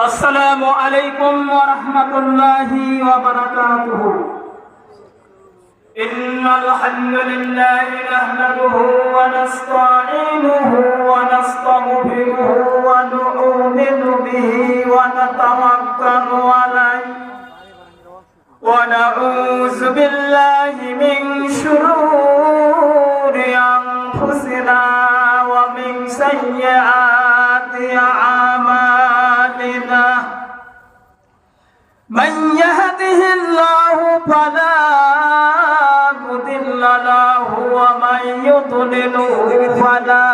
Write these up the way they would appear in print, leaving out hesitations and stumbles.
السلام عليكم ورحمة الله وبركاته. إن الحمد لله نحمده ونستعينه ونستغفره ونؤمن به ونتوكل عليه ونعوذ بالله من شرور أنفسنا ومن سيئات أعمالنا. من يهده الله فلا مضل له ومن يضلله فلا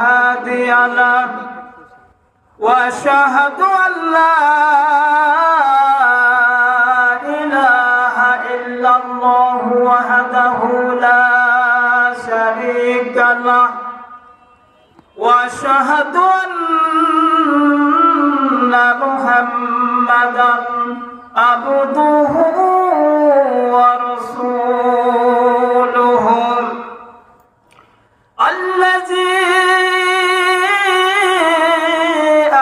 هادي له وأشهد أن لا إله إلا الله وحده لا شريك له وأشهد أن محمدا عبده ورسوله الذي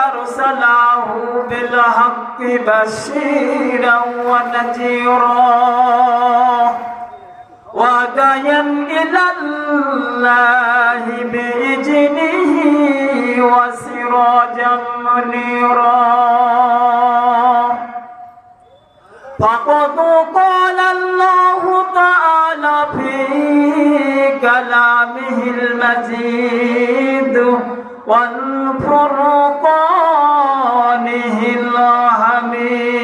أرسله بالحق بشيرا ونذيرا وداعيا إلى الله بإذنه وسراجا منيرا. فقد قال الله تعالى في كلامه المجيد والفرقانه الحميد.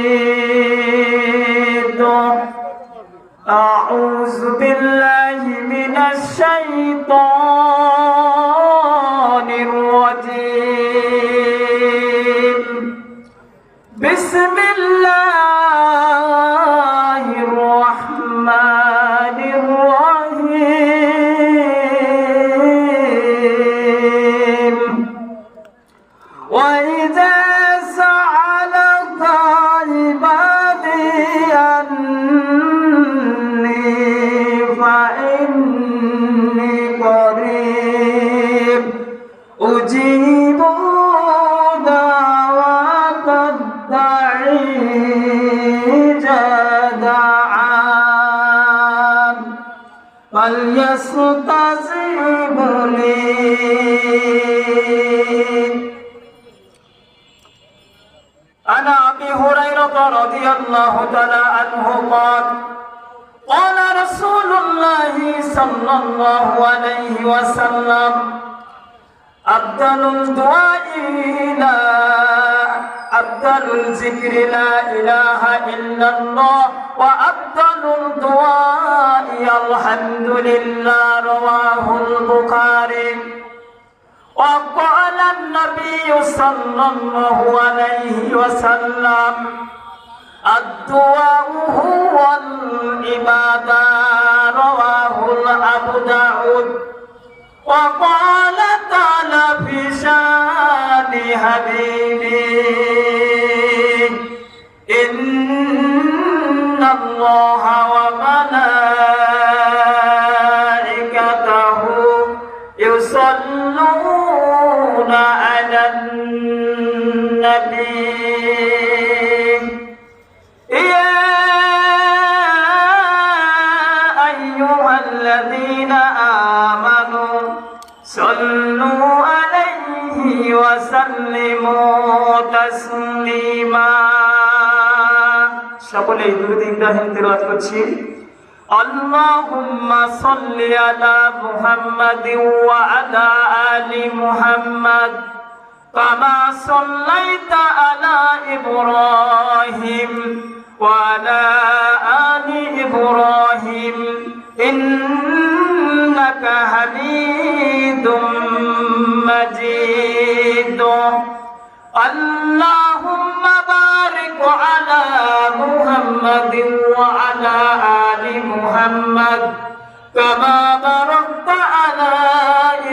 أعوذ بالله من الشيطان الرجيم. بسم الله الرحمن الرحيم. وإذا سألك عبادي فإني قريب أجيب دعوة الداعي إذا دعان فليستجيبوا لي. عن أبي هريرة رضي الله تعالى عنه قال قال رسول الله صلى الله عليه وسلم أفضل الذكر لا إله إلا الله وأفضل الدعاء الحمد لله. رواه البخاري. وقال النبي صلى الله عليه وسلم الدعاء هو العبادة. رواه أبو داود. وقال تعالى في شان حبيبه إن الله وملائكته يصلون على النبي الذين آمنوا صلوا عليه وسلموا تسليما. সকলেই দুরূদ ইব্রাহিম তেলাওয়াত করছি। اللهم صل على محمد وعلى آل محمد كما صليت على إبراهيم وعلى آل إبراهيم إنك حميد مجيد. اللهم بارك على محمد وعلى آل محمد كما باركت على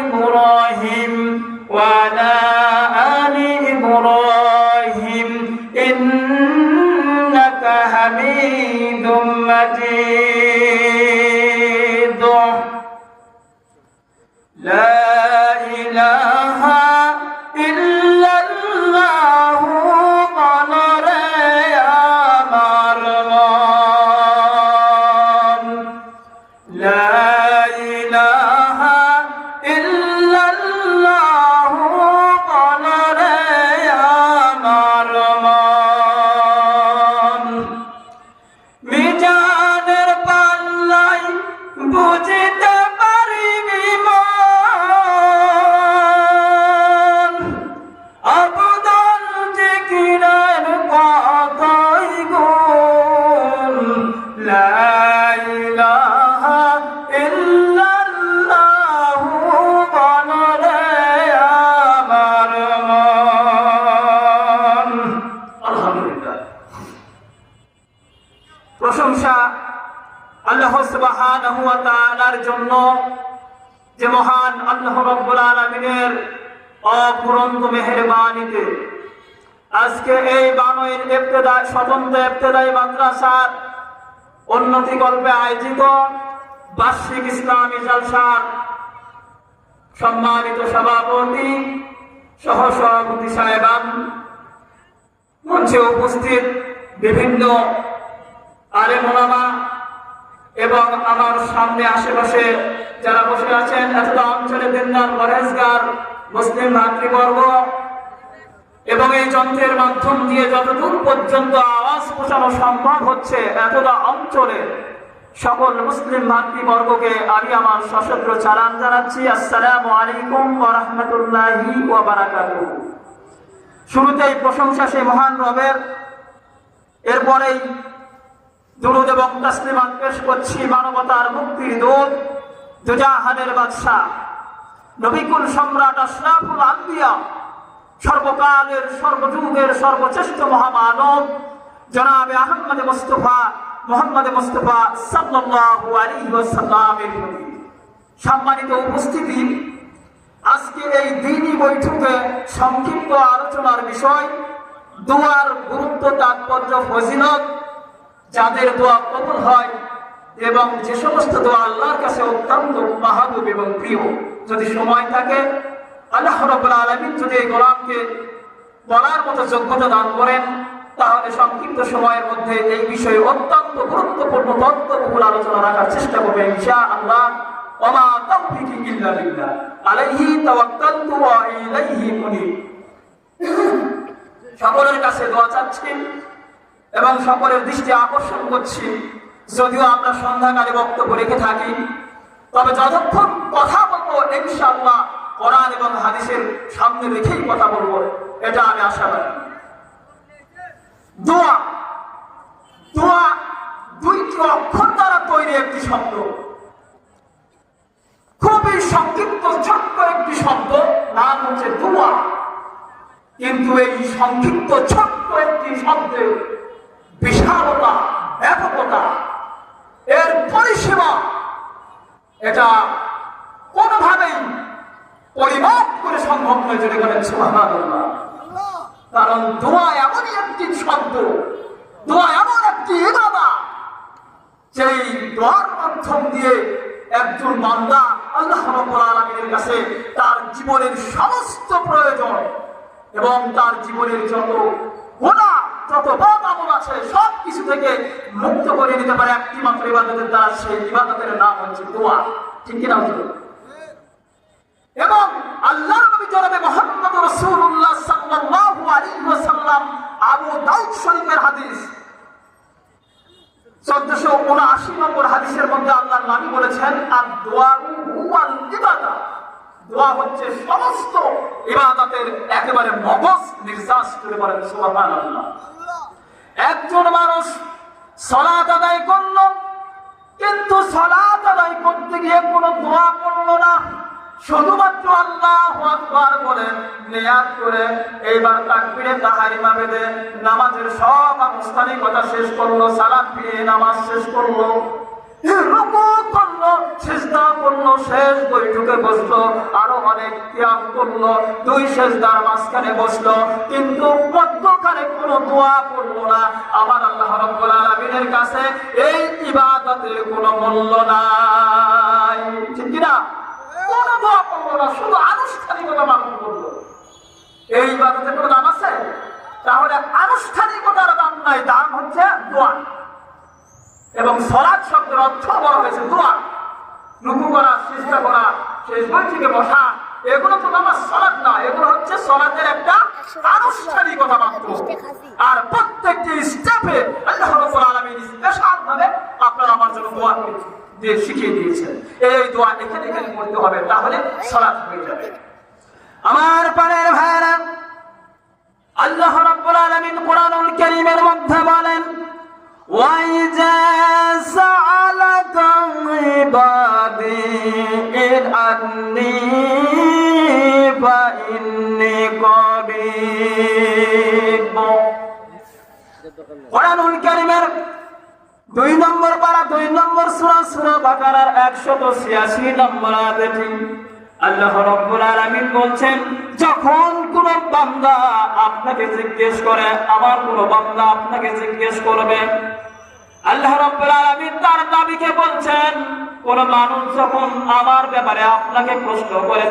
إبراهيم وعلى آل إبراهيم إنك حميد مجيد. لا إله إلا الله সুবহানাহু ওয়া তাআলার জন্য, যে মহান আল্লাহ রাব্বুল আলামিনের অফুরন্ত মেহেরবানিতে আজকে এই বানইর স্বতন্ত্র ইবতেদায়ী মাদ্রাসার উন্নতি কল্পে আয়োজিত বার্ষিক ইসলামী জলসার সম্মানিত সভাপতি, সহসভাপতি সাহেবান, মঞ্চে উপস্থিত বিভিন্ন আলেম ওলামা এবং আমার সামনে আশেপাশে যারা বসে আছেন, এতটা অঞ্চলে দিনদার পরহেজগার মুসলিম ভাতৃবর্গ, এবং এই যন্ত্রের মাধ্যম দিয়ে যতদূর পর্যন্ত আওয়াজ পৌঁছানো সম্ভব হচ্ছে এতটা অঞ্চলে সকল মুসলিম ভাতৃবর্গকে আমি আমার সশস্ত্র সালাম জানাচ্ছি। আসসালামু আলাইকুম ওয়া রাহমাতুল্লাহি ওয়া বারাকাতুহু। শুরুতেই প্রশংসা সেই মহান রবের, এরপরেই দুরূদ এবং তাসলিমাত পেশ করছি মানবতার মুক্তির দূত, দুজাহানের বাদশা, নবিকুল সম্রাট, আশরাফুল আম্বিয়া, সর্বকালের সর্বযুগের সর্বশ্রেষ্ঠ মহামানব জনাবে আহমদ মুস্তাফা মুহাম্মদ মুস্তাফা সাল্লাল্লাহু আলাইহি ওয়াসাল্লামের প্রতি সম্মানিত উপস্থিতি। আজকে এই দ্বীনি বৈঠকে সংক্ষিপ্ত আলোচনার বিষয় দোয়ার গুরুত্ব, তাৎপর্য, ফজিলত, যাদের দোয়া কবুল হয় এবং যে সমস্ত দোয়া আল্লাহর কাছে অত্যন্ত মাহবুব এবং প্রিয়। যদি সময় থাকে আল্লাহ রাব্বুল আলামিন যদি এই গোলামকে বলার মতো যোগ্যতা দান করেন, তাহলে সংক্ষিপ্ত সময়ের মধ্যে এই বিষয়ে অত্যন্ত গুরুত্বপূর্ণ তথ্যবহুল আলোচনা রাখার চেষ্টা করবে ইনশাআল্লাহ। ওয়া মা তাওফীকি ইল্লা বিল্লাহ, আলাইহি তাওয়াক্কালতু ওয়া ইলাইহি মুনীব। সকলের কাছে দোয়া চাচ্ছি এবং সকলের দৃষ্টি আকর্ষণ করছি, যদিও আমরা সন্ধ্যাকালে বক্তব্য রেখে থাকি, তবে যতক্ষণ কথা বলবো ইনশাআল্লাহ কোরআন এবং হাদিসের সামনে রেখেই কথা বলবো, এটা আমি আশাবাদী। দোয়া, দোয়া দুইটি অক্ষর দ্বারা তৈরি একটি শব্দ, খুবই সংক্ষিপ্ত ছোট্ট একটি শব্দ, নাম হচ্ছে দোয়া। কিন্তু এই সংক্ষিপ্ত ছোট্ট একটি শব্দের বিশালতা, ব্যাপকতা, এর পরিসীমা, এটা কোনোভাবেই পরিমাপ করে সম্ভব নয়। যদি বলেন সুবহানাল্লাহ। কারণ দোয়া এমনই একটি শব্দ, দোয়া এমন একটি ইবাদত, যেই দোয়ার মাধ্যম দিয়ে একজন বান্দা আল্লাহ রাব্বুল আলামিনের কাছে তার জীবনের সমস্ত প্রয়োজন এবং তার জীবনের যত গুনাহ, যত পাপ আমল আছে সব কিছু থেকে মুক্ত করে নিতে পারে একটি মাত্র ইবাদতের দ্বারা। সেই ইবাদতের নাম হচ্ছে দোয়া। ঠিক কিনা? এবং আল্লাহর নবী জনাবে মুহাম্মদ রাসূলুল্লাহ সাল্লাল্লাহু আলাইহি ওয়াসাল্লাম, আবু দাউদ শরীফের হাদিস 1479 নম্বর হাদিসের মধ্যে আল্লাহর নবী বলেছেন, আদ-দুআ হুয়াল ইবাদাহ, দোয়া হচ্ছে সমস্ত ইবাদতের একেবারে মগজ নির্যাস করে বলেন সুবহানাল্লাহ। একজন মানুষ সালাত আদায় করলো, কিন্তু সালাত আদায় করতে গিয়ে কোনো দোয়া করলো না, শুধুমাত্র আল্লাহু আকবার বলে নিয়াত করে এইবার তাকবীরে তাহরিমা বেঁধে নামাজের সব আনুষ্ঠানিকতা শেষ করলো, সালাত ফিরিয়ে নামাজ শেষ করলো, রুকু করলো, সিজদা করলো, শেষ বৈঠকে বসলো, আরো অনেক কিয়াম করলো, দুই সিজদার মাঝখানে বসলো, কিন্তু মধ্যখানে কোনো দোয়া করলো না। আমার আল্লাহ রাব্বুল আলামিনের কাছে এই ইবাদতের কোনো মূল্য নাই। ঠিক কি না? কোনো দোয়া করলো না, শুধু আনুষ্ঠানিকতা পালন করলো। এই ইবাদতের কোনো দাম আছে? তাহলে আনুষ্ঠানিকতার দাম নাই, দাম হচ্ছে দোয়া। এবং সালাত শব্দের অর্থ বলা হয়েছে দোয়া। রুকু করা, সিজদা করা, শেষ বৈঠকে বসা, এগুলো তো নামাজ, সালাত না, এগুলো হচ্ছে সালাতের একটা আনুষ্ঠানিকতা মাত্র। আর প্রত্যেকটি স্টেপে আল্লাহ রাব্বুল আলামিন স্পেশাল ভাবে আপনার আমার জন্য দোয়া দিয়ে শিখিয়ে দিয়েছেন। এই দোয়া এখানে এখানে পড়তে হবে, তাহলে সালাত হয়ে যাবে। আমার পারের ভাইরা, আল্লাহ রাব্বুল আলামিন কোরআনুল কারীমের মধ্যে বলেন, وَإِذَا سَأَلَكَ عِبَادِي أَنِّي فَإِنِّي قَرِيبٌ। কোরআনুল কারীমের 2 নম্বর পারা 2 নম্বর সূরা সূরা বাকারার 186 নম্বর আয়াতে আল্লাহ রাব্বুল আলামিন বলছেন, যখন কোন বান্দা আপনাকে জিজ্ঞেস করে, আমার কোন বান্দা আপনাকে জিজ্ঞেস করবে, আল্লাহ রাব্বুল আলামিন তার নবীকে বলছেন, কোন মানুষ যখন আমার ব্যাপারে আপনাকে প্রশ্ন করে